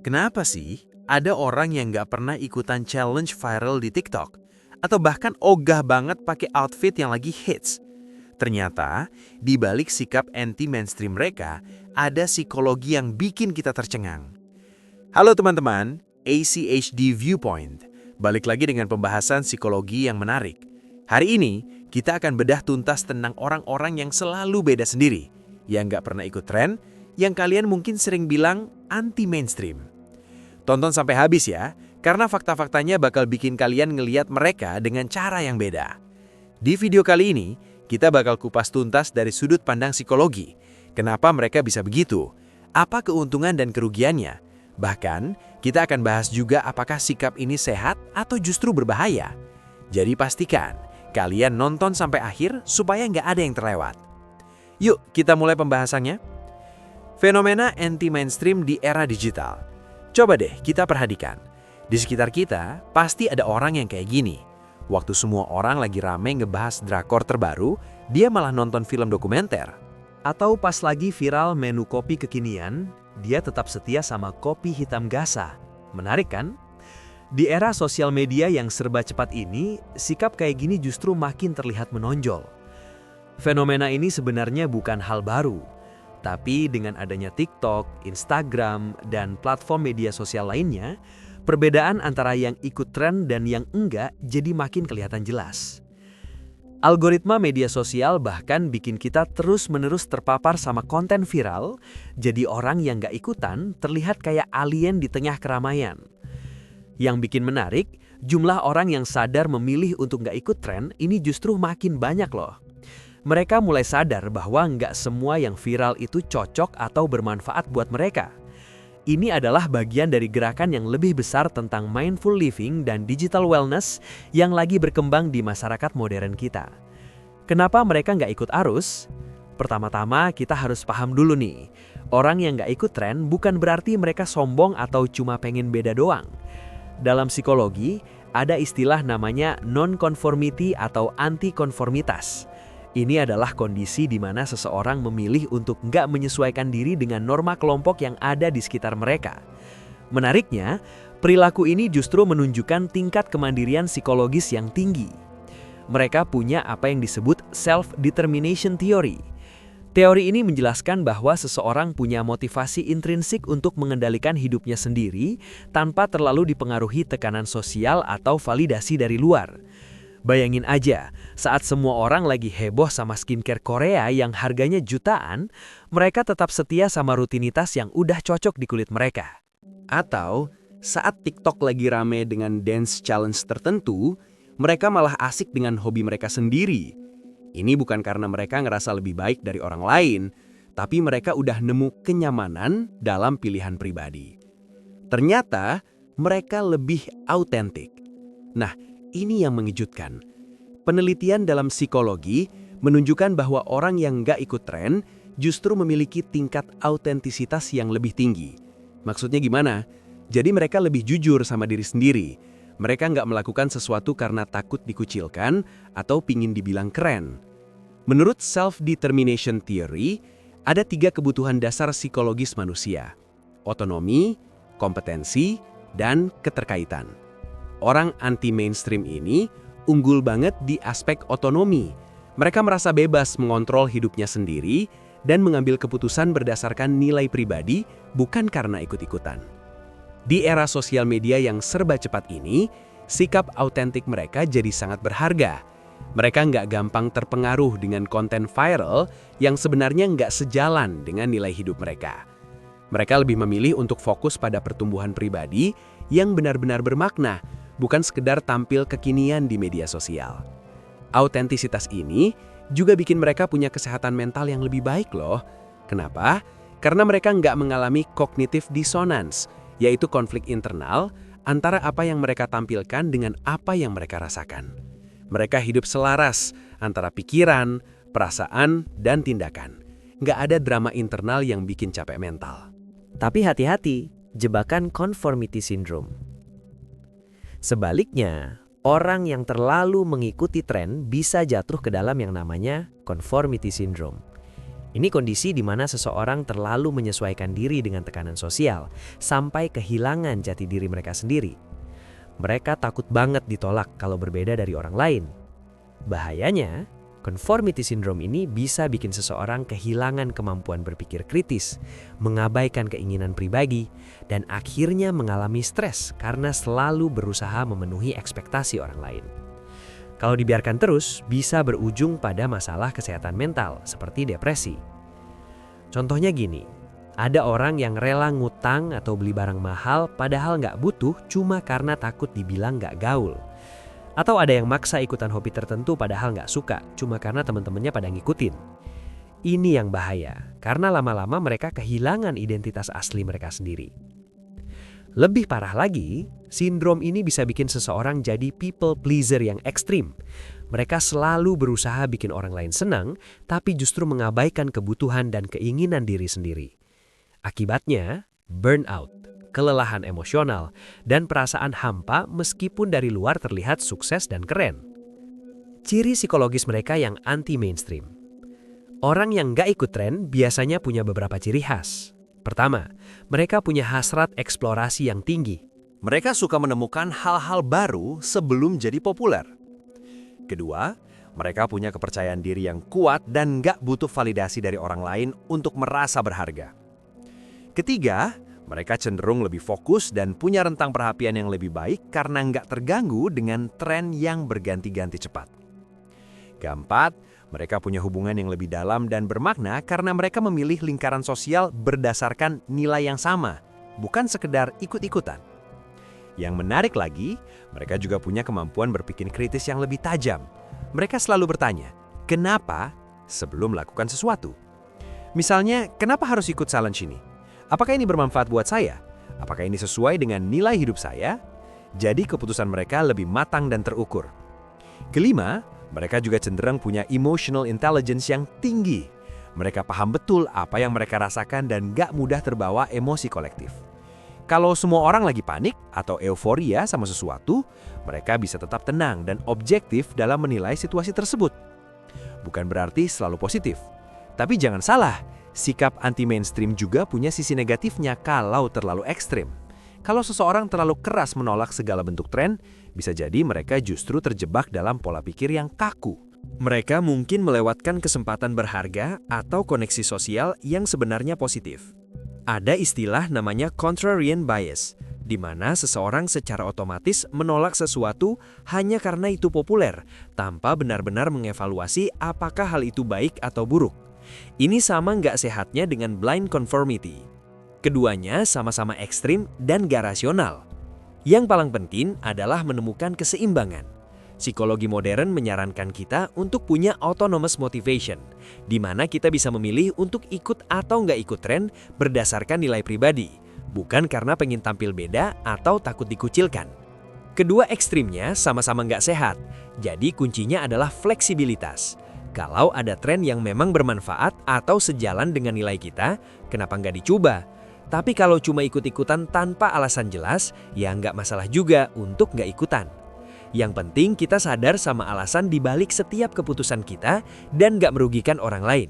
Kenapa sih ada orang yang nggak pernah ikutan challenge viral di TikTok? Atau bahkan ogah banget pakai outfit yang lagi hits? Ternyata, di balik sikap anti-mainstream mereka, ada psikologi yang bikin kita tercengang. Halo teman-teman, ACHD Viewpoint. Balik lagi dengan pembahasan psikologi yang menarik. Hari ini, kita akan bedah tuntas tentang orang-orang yang selalu beda sendiri, yang nggak pernah ikut tren, yang kalian mungkin sering bilang anti-mainstream. Tonton sampai habis ya, karena fakta-faktanya bakal bikin kalian ngeliat mereka dengan cara yang beda. Di video kali ini, kita bakal kupas tuntas dari sudut pandang psikologi. Kenapa mereka bisa begitu? Apa keuntungan dan kerugiannya? Bahkan, kita akan bahas juga apakah sikap ini sehat atau justru berbahaya. Jadi pastikan, kalian nonton sampai akhir supaya nggak ada yang terlewat. Yuk, kita mulai pembahasannya. Fenomena anti-mainstream di era digital. Coba deh kita perhatikan. Di sekitar kita, pasti ada orang yang kayak gini. Waktu semua orang lagi rame ngebahas drakor terbaru, dia malah nonton film dokumenter. Atau pas lagi viral menu kopi kekinian, dia tetap setia sama kopi hitam Gasa. Menarik kan? Di era sosial media yang serba cepat ini, sikap kayak gini justru makin terlihat menonjol. Fenomena ini sebenarnya bukan hal baru. Tapi dengan adanya TikTok, Instagram, dan platform media sosial lainnya, perbedaan antara yang ikut tren dan yang enggak jadi makin kelihatan jelas. Algoritma media sosial bahkan bikin kita terus-menerus terpapar sama konten viral, jadi orang yang nggak ikutan terlihat kayak alien di tengah keramaian. Yang bikin menarik, jumlah orang yang sadar memilih untuk nggak ikut tren ini justru makin banyak loh. Mereka mulai sadar bahwa nggak semua yang viral itu cocok atau bermanfaat buat mereka. Ini adalah bagian dari gerakan yang lebih besar tentang mindful living dan digital wellness yang lagi berkembang di masyarakat modern kita. Kenapa mereka nggak ikut arus? Pertama-tama kita harus paham dulu nih, orang yang nggak ikut tren bukan berarti mereka sombong atau cuma pengen beda doang. Dalam psikologi, ada istilah namanya non-conformity atau anti-konformitas. Ini adalah kondisi di mana seseorang memilih untuk nggak menyesuaikan diri dengan norma kelompok yang ada di sekitar mereka. Menariknya, perilaku ini justru menunjukkan tingkat kemandirian psikologis yang tinggi. Mereka punya apa yang disebut self-determination theory. Teori ini menjelaskan bahwa seseorang punya motivasi intrinsik untuk mengendalikan hidupnya sendiri tanpa terlalu dipengaruhi tekanan sosial atau validasi dari luar. Bayangin aja, saat semua orang lagi heboh sama skincare Korea yang harganya jutaan, mereka tetap setia sama rutinitas yang udah cocok di kulit mereka. Atau saat TikTok lagi rame dengan dance challenge tertentu, mereka malah asik dengan hobi mereka sendiri. Ini bukan karena mereka ngerasa lebih baik dari orang lain, tapi mereka udah nemu kenyamanan dalam pilihan pribadi. Ternyata mereka lebih autentik. Nah, ini yang mengejutkan. Penelitian dalam psikologi menunjukkan bahwa orang yang nggak ikut tren justru memiliki tingkat autentisitas yang lebih tinggi. Maksudnya gimana? Jadi mereka lebih jujur sama diri sendiri. Mereka nggak melakukan sesuatu karena takut dikucilkan atau pingin dibilang keren. Menurut self-determination theory, ada 3 kebutuhan dasar psikologis manusia: otonomi, kompetensi, dan keterkaitan. Orang anti-mainstream ini unggul banget di aspek otonomi. Mereka merasa bebas mengontrol hidupnya sendiri dan mengambil keputusan berdasarkan nilai pribadi, bukan karena ikut-ikutan. Di era sosial media yang serba cepat ini, sikap autentik mereka jadi sangat berharga. Mereka nggak gampang terpengaruh dengan konten viral yang sebenarnya nggak sejalan dengan nilai hidup mereka. Mereka lebih memilih untuk fokus pada pertumbuhan pribadi yang benar-benar bermakna, bukan sekedar tampil kekinian di media sosial. Autentisitas ini juga bikin mereka punya kesehatan mental yang lebih baik loh. Kenapa? Karena mereka nggak mengalami cognitive dissonance, yaitu konflik internal antara apa yang mereka tampilkan dengan apa yang mereka rasakan. Mereka hidup selaras antara pikiran, perasaan, dan tindakan. Nggak ada drama internal yang bikin capek mental. Tapi hati-hati, jebakan conformity syndrome. Sebaliknya, orang yang terlalu mengikuti tren bisa jatuh ke dalam yang namanya conformity syndrome. Ini kondisi di mana seseorang terlalu menyesuaikan diri dengan tekanan sosial sampai kehilangan jati diri mereka sendiri. Mereka takut banget ditolak kalau berbeda dari orang lain. Bahayanya, conformity syndrome ini bisa bikin seseorang kehilangan kemampuan berpikir kritis, mengabaikan keinginan pribadi, dan akhirnya mengalami stres karena selalu berusaha memenuhi ekspektasi orang lain. Kalau dibiarkan terus, bisa berujung pada masalah kesehatan mental seperti depresi. Contohnya gini, ada orang yang rela ngutang atau beli barang mahal padahal nggak butuh cuma karena takut dibilang nggak gaul. Atau ada yang maksa ikutan hobi tertentu padahal nggak suka cuma karena teman-temannya pada ngikutin. Ini yang bahaya, karena lama-lama mereka kehilangan identitas asli mereka sendiri. Lebih parah lagi, sindrom ini bisa bikin seseorang jadi people pleaser yang ekstrim. Mereka selalu berusaha bikin orang lain senang, tapi justru mengabaikan kebutuhan dan keinginan diri sendiri. Akibatnya, burnout, kelelahan emosional, dan perasaan hampa meskipun dari luar terlihat sukses dan keren. Ciri psikologis mereka yang anti-mainstream. Orang yang nggak ikut tren biasanya punya beberapa ciri khas. Pertama, mereka punya hasrat eksplorasi yang tinggi. Mereka suka menemukan hal-hal baru sebelum jadi populer. Kedua, mereka punya kepercayaan diri yang kuat dan nggak butuh validasi dari orang lain untuk merasa berharga. Ketiga, mereka cenderung lebih fokus dan punya rentang perhatian yang lebih baik karena nggak terganggu dengan tren yang berganti-ganti cepat. Keempat, mereka punya hubungan yang lebih dalam dan bermakna karena mereka memilih lingkaran sosial berdasarkan nilai yang sama, bukan sekedar ikut-ikutan. Yang menarik lagi, mereka juga punya kemampuan berpikir kritis yang lebih tajam. Mereka selalu bertanya, kenapa sebelum melakukan sesuatu? Misalnya, kenapa harus ikut challenge ini? Apakah ini bermanfaat buat saya? Apakah ini sesuai dengan nilai hidup saya? Jadi keputusan mereka lebih matang dan terukur. Kelima, mereka juga cenderung punya emotional intelligence yang tinggi. Mereka paham betul apa yang mereka rasakan dan gak mudah terbawa emosi kolektif. Kalau semua orang lagi panik atau euforia sama sesuatu, mereka bisa tetap tenang dan objektif dalam menilai situasi tersebut. Bukan berarti selalu positif. Tapi jangan salah, sikap anti-mainstream juga punya sisi negatifnya kalau terlalu ekstrim. Kalau seseorang terlalu keras menolak segala bentuk tren, bisa jadi mereka justru terjebak dalam pola pikir yang kaku. Mereka mungkin melewatkan kesempatan berharga atau koneksi sosial yang sebenarnya positif. Ada istilah namanya contrarian bias, di mana seseorang secara otomatis menolak sesuatu hanya karena itu populer, tanpa benar-benar mengevaluasi apakah hal itu baik atau buruk. Ini sama nggak sehatnya dengan blind conformity. Keduanya sama-sama ekstrim dan gak rasional. Yang paling penting adalah menemukan keseimbangan. Psikologi modern menyarankan kita untuk punya autonomous motivation, di mana kita bisa memilih untuk ikut atau nggak ikut tren berdasarkan nilai pribadi, bukan karena pengen tampil beda atau takut dikucilkan. Kedua ekstrimnya sama-sama nggak sehat, jadi kuncinya adalah fleksibilitas. Kalau ada tren yang memang bermanfaat atau sejalan dengan nilai kita, kenapa nggak dicoba? Tapi kalau cuma ikut-ikutan tanpa alasan jelas, ya nggak masalah juga untuk nggak ikutan. Yang penting kita sadar sama alasan dibalik setiap keputusan kita dan nggak merugikan orang lain.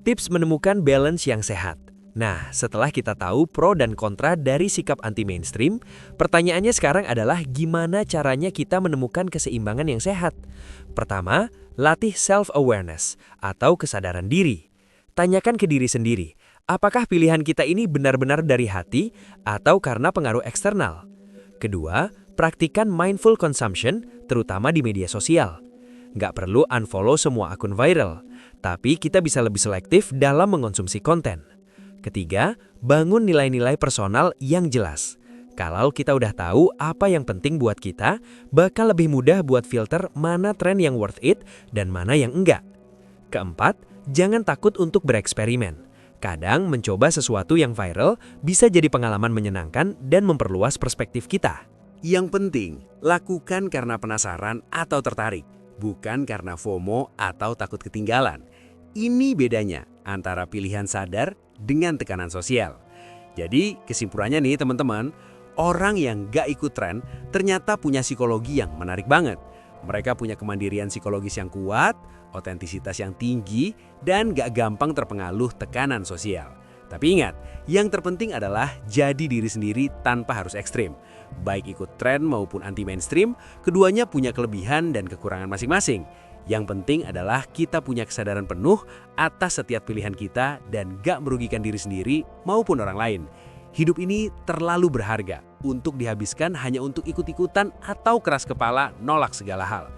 Tips menemukan balance yang sehat. Nah, setelah kita tahu pro dan kontra dari sikap anti-mainstream, pertanyaannya sekarang adalah gimana caranya kita menemukan keseimbangan yang sehat? Pertama, latih self-awareness atau kesadaran diri. Tanyakan ke diri sendiri, apakah pilihan kita ini benar-benar dari hati atau karena pengaruh eksternal? Kedua, praktikan mindful consumption, terutama di media sosial. Nggak perlu unfollow semua akun viral, tapi kita bisa lebih selektif dalam mengonsumsi konten. Ketiga, bangun nilai-nilai personal yang jelas. Kalau kita udah tahu apa yang penting buat kita, bakal lebih mudah buat filter mana tren yang worth it dan mana yang enggak. Keempat, jangan takut untuk bereksperimen. Kadang mencoba sesuatu yang viral bisa jadi pengalaman menyenangkan dan memperluas perspektif kita. Yang penting, lakukan karena penasaran atau tertarik, bukan karena FOMO atau takut ketinggalan. Ini bedanya antara pilihan sadar dengan tekanan sosial. Jadi, kesimpulannya nih teman-teman, orang yang gak ikut tren ternyata punya psikologi yang menarik banget. Mereka punya kemandirian psikologis yang kuat, otentisitas yang tinggi, dan gak gampang terpengaruh tekanan sosial. Tapi ingat, yang terpenting adalah jadi diri sendiri tanpa harus ekstrim. Baik ikut tren maupun anti-mainstream, keduanya punya kelebihan dan kekurangan masing-masing. Yang penting adalah kita punya kesadaran penuh atas setiap pilihan kita dan gak merugikan diri sendiri maupun orang lain. Hidup ini terlalu berharga untuk dihabiskan hanya untuk ikut-ikutan atau keras kepala nolak segala hal.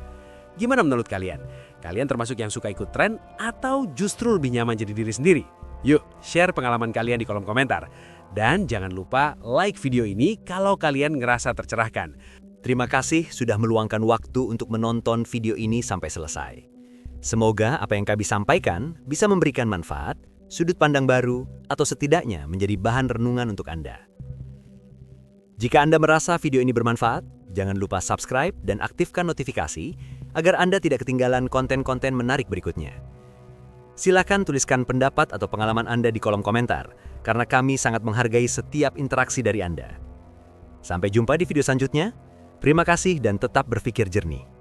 Gimana menurut kalian? Kalian termasuk yang suka ikut tren atau justru lebih nyaman jadi diri sendiri? Yuk, share pengalaman kalian di kolom komentar. Dan jangan lupa like video ini kalau kalian ngerasa tercerahkan. Terima kasih sudah meluangkan waktu untuk menonton video ini sampai selesai. Semoga apa yang kami sampaikan bisa memberikan manfaat, sudut pandang baru, atau setidaknya menjadi bahan renungan untuk Anda. Jika Anda merasa video ini bermanfaat, jangan lupa subscribe dan aktifkan notifikasi agar Anda tidak ketinggalan konten-konten menarik berikutnya. Silakan tuliskan pendapat atau pengalaman Anda di kolom komentar, karena kami sangat menghargai setiap interaksi dari Anda. Sampai jumpa di video selanjutnya. Terima kasih dan tetap berpikir jernih.